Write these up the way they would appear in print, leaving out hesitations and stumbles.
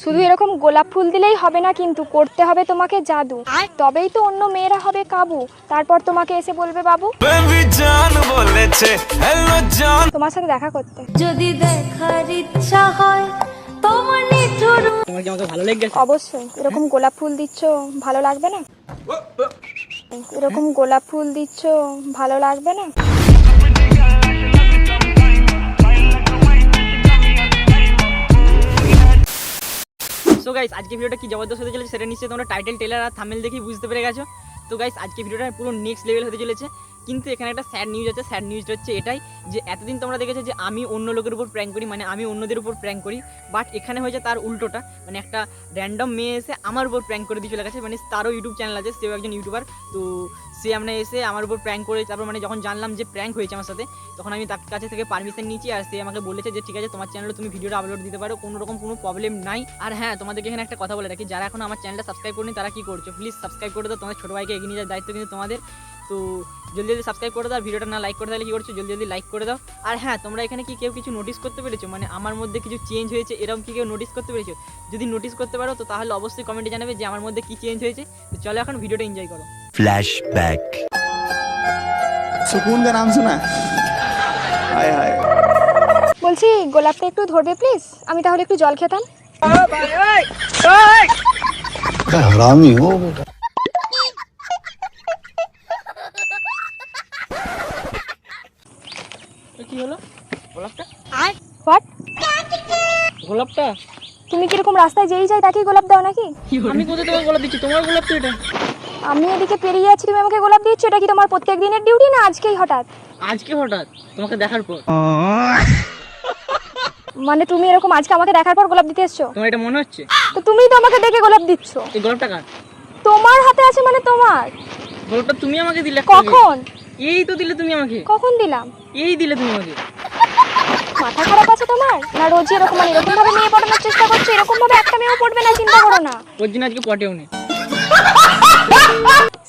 শুধু এরকম গোলাপ ফুল দিলেই হবে না, কিন্তু করতে হবে তোমাকে জাদু, তবেই তো অন্য মেয়েরা হবে কাবু, তারপর তোমাকে এসে বলবে বাবু। তোমার সাথে দেখা করতে যদি দেখার ইচ্ছা হয় তোমার নিঠুর। তোমার কি আমাকে ভালো লেগে গেছে? অবশ্যই। এরকম গোলাপ ফুল দিচ্ছ, ভালো লাগবে না? এরকম গোলাপ ফুল দিচ্ছ, ভালো লাগবে না? সো গাইস, আজকে ভিডিওটা কি জবরদস্ত হতে চলেছে সেটা নিশ্চয়ই তোমরা টাইটেল টেলার আর থাম্বনেল দেখেই বুঝতে পেরে গেছো। তো গাইস, আজকে ভিডিওটা পুরো নেক্সট লেভেল হতে চলেছে, কিন্তু এখানে একটা স্যাড নিউজ আছে। স্যাড নিউজটা হচ্ছে এটাই যে এতদিন তোমরা দেখেছো যে আমি অন্য লোকের উপর প্র্যাঙ্ক করি, মানে আমি অন্যদের উপর প্র্যাঙ্ক করি, বাট এখানে হয়েছে তার উল্টোটা। মানে একটা র্যান্ডম মেয়ে এসে আমার উপর প্র্যাঙ্ক করে দিয়ে চলে গেছে। মানে তারও ইউটিউব চ্যানেল আছে, সেও একজন ইউটিউবার। তো সে আমরা এসে আমার উপর প্র্যাঙ্ক করে, তারপর মানে যখন জানলাম যে প্র্যাঙ্ক হয়েছে আমার সাথে, তখন আমি তার কাছে থেকে পারমিশন নিয়েছি, আর সে আমাকে বলেছে যে ঠিক আছে তোমার চ্যানেলে তুমি ভিডিওটা আপলোড দিতে পারো, কোনো রকম কোনো প্রবলেম নাই। আর হ্যাঁ, তোমাদেরকে এখানে একটা কথা বলে রাখি, যারা এখন আমার চ্যানেলটা সাবস্ক্রাইব করেনি তারা কি করছো, প্লিজ সাবস্ক্রাইব করে দাও। তোমাদের ছোটো ভাইকে এগিয়ে নিয়ে যাওয়ার দায়িত্ব কিন্তু তোমাদের। তো জলদি জলদি সাবস্ক্রাইব করে দাও, ভিডিওটা না লাইক করে তাহলে কী করছো, জলদি জলদি লাইক করে দাও। আর হ্যাঁ, তোমরা এখানে কি কেউ কিছু নোটিস করতে পেরেছো, মানে আমার মধ্যে কিছু চেঞ্জ হয়েছে এরকম কি কেউ নোটিস করতে পেরেছো? যদি নোটিস করতে পারো তো তাহলে অবশ্যই কমেন্টে জানাবে যে আমার মধ্যে কি চেঞ্জ হয়েছে। তো চলো এখন ভিডিওটা এনজয় করো। फ्लैशबैक। सुकून का नाम सुना? हाय हाय। বলছি গোলাপটা একটু ধরবে প্লিজ, আমি তাহলে একটু জল খেতাম। हरामी हो बेटा। কি হলো গোলাপটা? হোয়াট? গোলাপটা তুমি কিরকম রাস্তায় যেই যাই তাকেই গোলাপ দাও নাকি? আমি কোথায় তোমাকে গোলাপ দিচ্ছি? তোমার গোলাপ তো এটা। আমি এদিকে পেরিয়ে যাচ্ছি, তুমি আমাকে গোলাপ দিচ্ছ, এটা কি তোমার প্রত্যেক দিনের ডিউটি না আজকেই হঠাৎ? আজকে হঠাৎ তোমাকে দেখার পর। মানে তুমি এরকম আজকে আমাকে দেখার পর গোলাপ দিতে এসছো? তোমার এটা মনে হচ্ছে? তো তুমিই তো আমাকে দেখে গোলাপ দিচ্ছ। এই গোলাপটা কার? তোমার হাতে আছে মানে তোমার। গোলাপটা তুমি আমাকে দিলে একটু আগে। কখন? এই তো দিলে তুমি আমাকে। কখন দিলাম? এই দিলে তুমি আমাকে। মাথা খারাপ আছে তোমার? না রোজই এরকম মানে এরকম ভাবে মেয়ে পড়ানোর চেষ্টা করছো? এরকম ভাবে একটা মেয়েও পড়বে না, চিন্তা করো না। ওর জন্য আজকে পটেও নেই।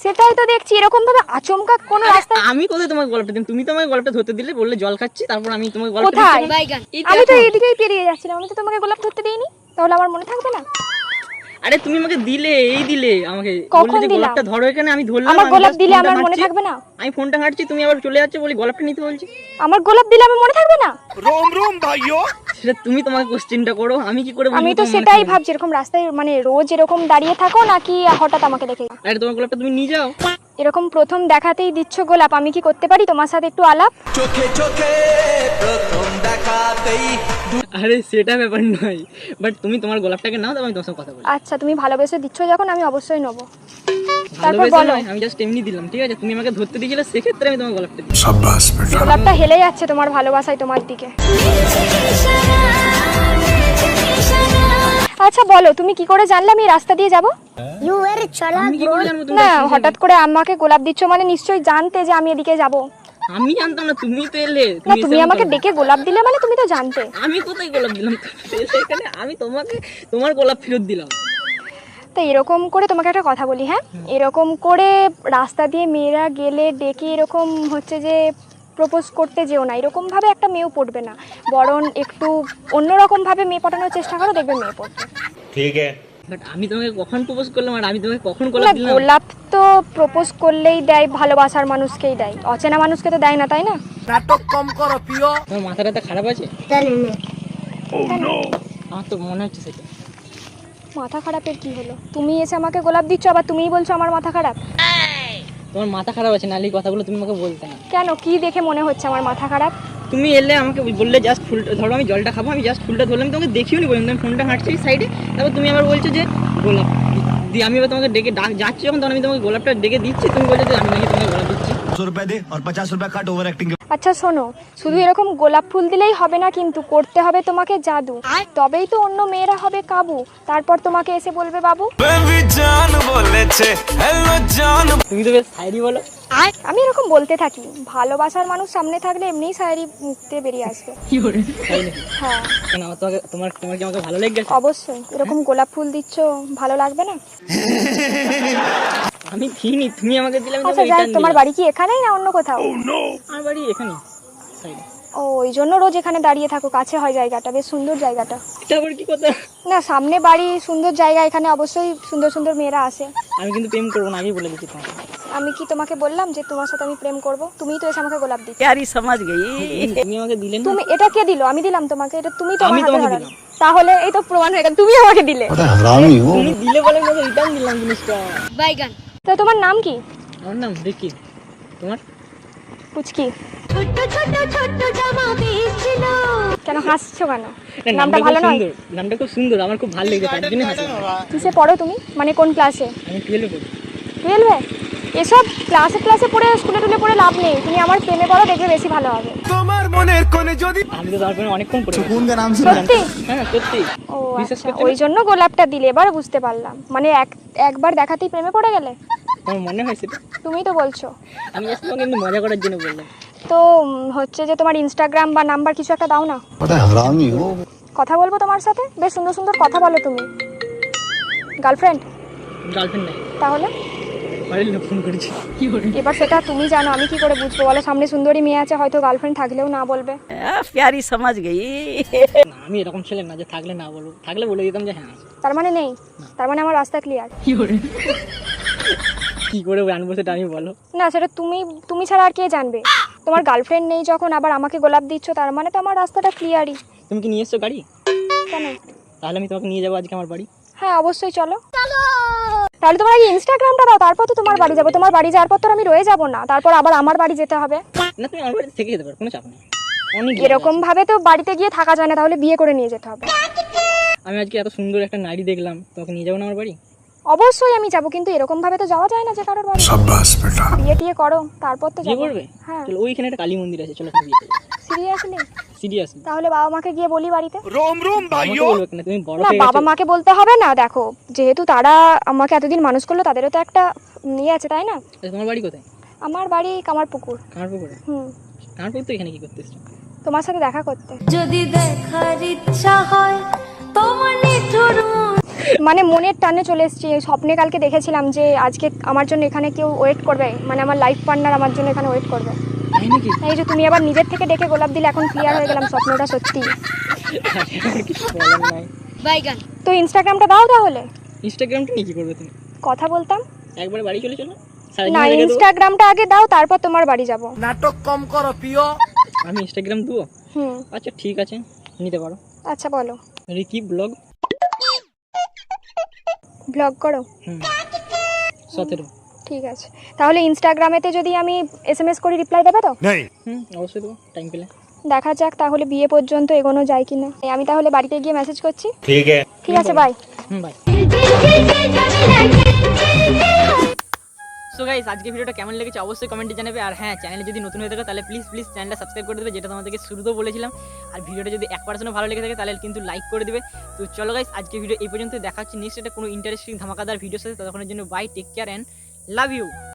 সেটাই তো দেখছি, এরকম ভাবে আচমকা কোন রাস্তায়। আমি কোথায় তোমাকে গোলাপটা দিলাম? তুমি তো আমাকে গোলাপটা ধরতে দিলে, বললে জল খাচ্ছি, তারপর আমি তোমাকে গোলাপটা কোথায়? দিচ্ছি। আমি তো এইদিকেই পেরিয়ে যাচ্ছিলাম, আমি তো তোমাকে গোলাপ ধরতে দিইনি, তাহলে আমার মনে থাকবে না? আরে তুমি আমাকে দিলে, এই দিলে আমাকে, কখন বললে যে দিলাম? গোলাপটা ধরো এখানে, আমি ধরলাম। আমার আমি গোলাপ just দিলে ফোনটা আমার মনে ঘাঁটছি। থাকবে না? আমি ফোনটা ঘাঁটছি, তুমি আবার চলে যাচ্ছে, বলি গোলাপটা নিতে বলছি। আমার গোলাপ দিলে আমার মনে থাকবে না? সেটা তুমি তোমাকে কোশ্চেনটা করো, আমি কি করে বুঝবো আমি তো তোমার মনে সেটাই থাকবে? ভাবছি, এরকম রাস্তায় মানে রোজ এরকম দাঁড়িয়ে থাকো নাকি হঠাৎ আমাকে দেখে? আরে তোমার গোলাপটা তুমি নিয়ে যাও। এরকম প্রথম দেখাতেই দিচ্ছ গোলাপ, আমি কি করতে পারি তোমার সাথে একটু আলাপ? আরে সেটা ব্যাপার নয়, বাট তুমি তোমার গোলাপটাকে নাও, তারপর আমি তোমার সঙ্গে কথা বলি। আচ্ছা, তুমি ভালোবেসে দিচ্ছ যখন আমি অবশ্যই নেবো। তারপর ভালোবেসে বলো। নয়, আমি জাস্ট এমনি দিলাম, ঠিক আছে? তুমি আমাকে ধরতে দিয়েছিলে, সেক্ষেত্রে আমি তোমার গোলাপটা দিই। গোলাপটা হেলে যাচ্ছে তোমার ভালোবাসায় তোমার দিকে। আচ্ছা বলো, তুমি কি করে জানলে আমি এই রাস্তা দিয়ে যাব? আমি কি করে জানবো তুমি না, রাস্তা দিয়ে হঠাৎ করে আমাকে গোলাপ দিচ্ছ মানে নিশ্চয়ই জানতে যে আমি এদিকে যাব। যাবে? আমি জানতাম না, তুমি তো এলে। না, এসে তুমি আমাকে ডেকে গোলাপ দিলে মানে তুমি তো জানতে। আমি কোথায় গোলাপ দিলাম? তুমি এলে এখানে, আমি তোমাকে তোমার গোলাপ ফেরত দিলাম। তো এরকম করে তোমাকে একটা কথা বলি, হ্যাঁ, এরকম করে রাস্তা দিয়ে মেয়েরা গেলে ডেকে এরকম হচ্ছে যে প্রপোজ করতে যেও না, এরকম ভাবে একটা মেয়েও পড়বে না, বরং একটু অন্যরকম ভাবে মেয়ে পটানোর চেষ্টা করো, দেখবে মেয়ে পড়বে। ठीक है। বাট আমি তোমাকে কখন প্রপোজ করলাম, আর আমি তোমাকে কখন না, গোলাপ দিলাম? গোলাপ তো প্রপোজ করলেই দেয়, ভালোবাসার মানুষকেই দেয়, অচেনা মানুষকে তো দেয় না, তাই না? তোমার মাথাটা খারাপ আছে? আমার তো মনে হচ্ছে সেটা। মাথা খারাপের কি হলো? তুমি এসে আমাকে গোলাপ দিচ্ছ, আবার তুমিই বলছো আমার মাথা খারাপ। তোমার মাথা খারাপ আছে, নাহলে এই কথাগুলো তুমি আমাকে বলতে না। কেন, কি দেখে মনে হচ্ছে আমার মাথা খারাপ? তুমি এলে আমাকে বললে জাস্ট ফুলটা ধরো, আমি জলটা খাবো, আমি জাস্ট ফুলটা ধরলাম, তোমাকে দেখিও নি, বললাম আমি ফোনটা হাঁটছি সাইডে, তারপর তুমি আবার বলছো যে গোলাপ দিয়ে, আমি এবার তোমাকে ডেকে যাচ্ছি যখন, তখন আমি তোমাকে গোলাপটা ডেকে দিচ্ছি, তুমি বলছো যে আমি নাকি তোমাকে গোলাপ দিচ্ছি। 100 रुपए दे और 50 रुपए काट ओवर एक्टिंग। আচ্ছা শোনো, শুধু এরকম গোলাপ ফুল দিলেই হবে না, কিন্তু করতে হবে তোমাকে জাদু, তবেই তো অন্য মেয়েরা হবে কাবু, তারপর তোমাকে এসে বলবে বাবু। তুমি তো বেশ শায়রি বলো। আমি এরকম বলতে থাকি, ভালোবাসার মানুষ সামনে থাকলে এমনিই শায়রি মুখতে বেরিয়ে আসবে। তাই নাকি? হ্যাঁ কেন, আমার তোমাকে তোমার তোমার কি আমাকে ভালো লেগে গেছে? অবশ্যই। এরকম গোলাপ ফুল দিচ্ছ, ভালো লাগবে না? আমি দিইনি, তুমি আমাকে দিলে, আমি আচ্ছা তোমাকে যাই, রিটার্ন তোমার দিলাম। বাড়ি কি এখানেই না অন্য কোথাও? আমার বাড়ি এখানে সাইডে। ও ও ওই জন্য রোজ এখানে দাঁড়িয়ে থাকো, কাছে হয় জায়গাটা, বেশ সুন্দর জায়গাটা। এটা আবার কি কথা? না সামনে বাড়ি, সুন্দর জায়গা, এখানে অবশ্যই সুন্দর সুন্দর মেয়েরা আসে। আমি কিন্তু প্রেম করবো না, আগেই বলে দিচ্ছি তোমাকে। আমি কি তোমাকে বললাম যে তোমার সাথে আমি প্রেম করব? তুমিই তো এসে আমাকে গোলাপ দিচ্ছ। प्यारी समझ गई। তুমি আমাকে দিলে না। তুমি এটা কে দিল? আমি দিলাম তোমাকে? এটা তুমি তো আমি আমার হাতে তোমাকে ধরালে। দিলাম। তাহলে এই তো প্রমাণ হয়ে গেল, তুমি আমাকে দিলে। बड़ा हरामी हो তুমি দিলে বলে আমি রিটার্ন দিলাম জিনিসটা। তো তোমার নাম কি? আমার নাম দেখি। তোমার? পুচকি। ছোট ছোট ছোট জামা পেয়েছিল কেন হাসছো কেন? না, নামটা খুব ভালো নয়? সুন্দর। নামটা খুব সুন্দর, আমার খুব ভালো লেগেছে, তার জন্য হাসি। কিসে পড়ো তুমি? মানে কোন ক্লাসে? আমি 12 পড়ি। 12-এ? এসব ক্লাসে ক্লাসে পড়ে, স্কুলে টুলে পড়ে লাভ নেই, তুমি আমার প্রেমে পড়ো, দেখবে বেশি ভালো হবে। আমি তো তারপরে অনেকক্ষণ পড়ে सुकून का नाम সত্যি? হ্যাঁ সত্যি। ও বিশ্বাস আচ্ছা, করতে ওই জন্য গোলাপটা দিলে, এবার বুঝতে পারলাম। মানে একবার দেখাতেই প্রেমে পড়ে গেলে? তোমার মনে হয় সেটা? তুমিই তো বলছো। আমি জাস্ট তোমাকে এমনি মজা করার জন্য বললাম। তো হচ্ছে যে তোমার ইনস্টাগ্রাম বা নাম্বার কিছু একটা দাও না, बड़ा हरामी हो কথা বলবো তোমার সাথে। বেশ সুন্দর সুন্দর কথা বলো তুমি। গার্লফ্রেন্ড? গার্লফ্রেন্ড নাই, তাহলে বাড়ির লোক ফোন করেছে। এবার সেটা তুমি জানো, আমি কি করে বুঝবো বলো? সামনে সুন্দরী মেয়ে আছে, হয়তো গার্লফ্রেন্ড থাকলেও না বলবে। प्यारी समझ गई। না, আমি এরকম ছেলে না যে থাকলে না বলবো, থাকলে বলে দিতাম যে হ্যাঁ আছে। তার মানে নেই? তার মানে আমার রাস্তা ক্লিয়ার? কি করে জানবো সেটা আমি বলো। না সেটা তুমি ছাড়া আর কে জানবে? তোমার গার্লফ্রেন্ড নেই যখন আবার আমাকে গোলাপ দিচ্ছ, তার মানে তো আমার রাস্তাটা ক্লিয়ারই। তুমি কি নিয়ে এসছো গাড়ি? কেন? তাহলে আমি তোমাকে নিয়ে যাবো আজকে আমার বাড়ি। হ্যাঁ অবশ্যই, চলো। তাহলে তোমার আগে ইনস্টাগ্রামটা দাও, তারপর তো তোমার বাড়ি যাবো। তোমার বাড়ি যাওয়ার পর তো আমি রয়ে যাবো না, তারপর আবার আমার বাড়ি যেতে হবে। না তুমি আমার বাড়িতে থেকে যেতে পারো, কোনো চাপ নেই। অনেক এরকম ভাবে তো বাড়িতে গিয়ে থাকা যায় না, তাহলে বিয়ে করে নিয়ে যেতে হবে। আমি আজকে এত সুন্দর একটা নারী দেখলাম, তোমাকে নিয়ে যাবো না আমার বাড়ি? অবশ্যই আমি যাবো, কিন্তু এরকম ভাবে তো যাওয়া যায় না যে কারোর বাড়ি। বিয়ে টিয়ে করো তারপর তো বিয়ে যাবো। করবে? হ্যাঁ। চলো ওইখানে একটা কালী মন্দির আছে, চলো ওখানে বিয়ে করবো। সিরিয়াসলি? সিরিয়াসলি তাহলে বাবা মাকে গিয়ে বলি বাড়িতে। আমাকে বলবে কেন, তুমি বড় না হয়ে বাবা গেছো। মাকে বলতে হবে না, দেখো যেহেতু তারা আমাকে এতদিন মানুষ করলো, তাদেরও তো একটা ইয়ে আছে, তাই না? আচ্ছা, তোমার বাড়ি কোথায়? আমার বাড়ি কামারপুকুর। কামারপুকুরে? হুম। কামারপুকুর তো এখানে কি করতে এসছো? তোমার সাথে দেখা করতে। যদি দেখার ইচ্ছা হয় তোমার নিঠুর মুখ মানে মনের টানে চলে এসেছি, স্বপ্নে কালকে দেখেছিলাম যে আজকে আমার জন্য এখানে কেউ ওয়েট করবে, মানে আমার লাইফ পার্টনার আমার জন্য এখানে ওয়েট করবে। তাই নাকি? এই যে তুমি আবার নিজের থেকে ডেকে গোলাপ দিলে, এখন ক্লিয়ার হয়ে গেলাম স্বপ্নটা সত্যি। আমার কিছু বলার নাই। তো ইনস্টাগ্রামটা দাও তাহলে। ইনস্টাগ্রামটা নিয়ে কি করবে তুমি? কথা বলতাম। একবারে বাড়ি চলে চলো, না সারাদিন রেখে দেবো। ইনস্টাগ্রামটা আগে দাও, তারপর তোমার বাড়ি যাব। আমি ইনস্টাগ্রাম দেবো? হুম। আচ্ছা ঠিক আছে, নিতে পারো। আচ্ছা বলো। Ricky blog. ব্লগ করো? হুম 17। ঠিক আছে, তাহলে ইনস্টাগ্রামেতে যদি আমি SMS করি রিপ্লাই দেবে তো? হুম অবশ্যই দেবো, টাইম পেলে। দেখা যাক তাহলে বিয়ে পর্যন্ত এগোনো যায় কিনা। আমি তাহলে বাড়িতে গিয়ে মেসেজ করছি। ठीक है ঠিক আছে, bye. Hmm bye. So guys আজকে ভিডিওটা কেমন লেগেছে অবশ্যই কমেন্টে জানাবে। আর হ্যাঁ, চ্যানেলে যদি নতুন হয়ে থাকে তাহলে প্লিজ চ্যানেলটা সাবস্ক্রাইব করে দেবে, যেটা তোমাদেরকে শুরুতেও বলেছিলাম। আর ভিডিওটা যদি 1% ভালো লেগে থাকে তাহলে কিন্তু লাইক করে দেবে। তো চলো গাইস আজকে ভিডিও এই পর্যন্ত, দেখা হচ্ছে নেক্সট একটা কোনো ইন্টারেস্টিং ধামাকাদার ভিডিওর সাথে। ততক্ষণের জন্য bye, take care and love you.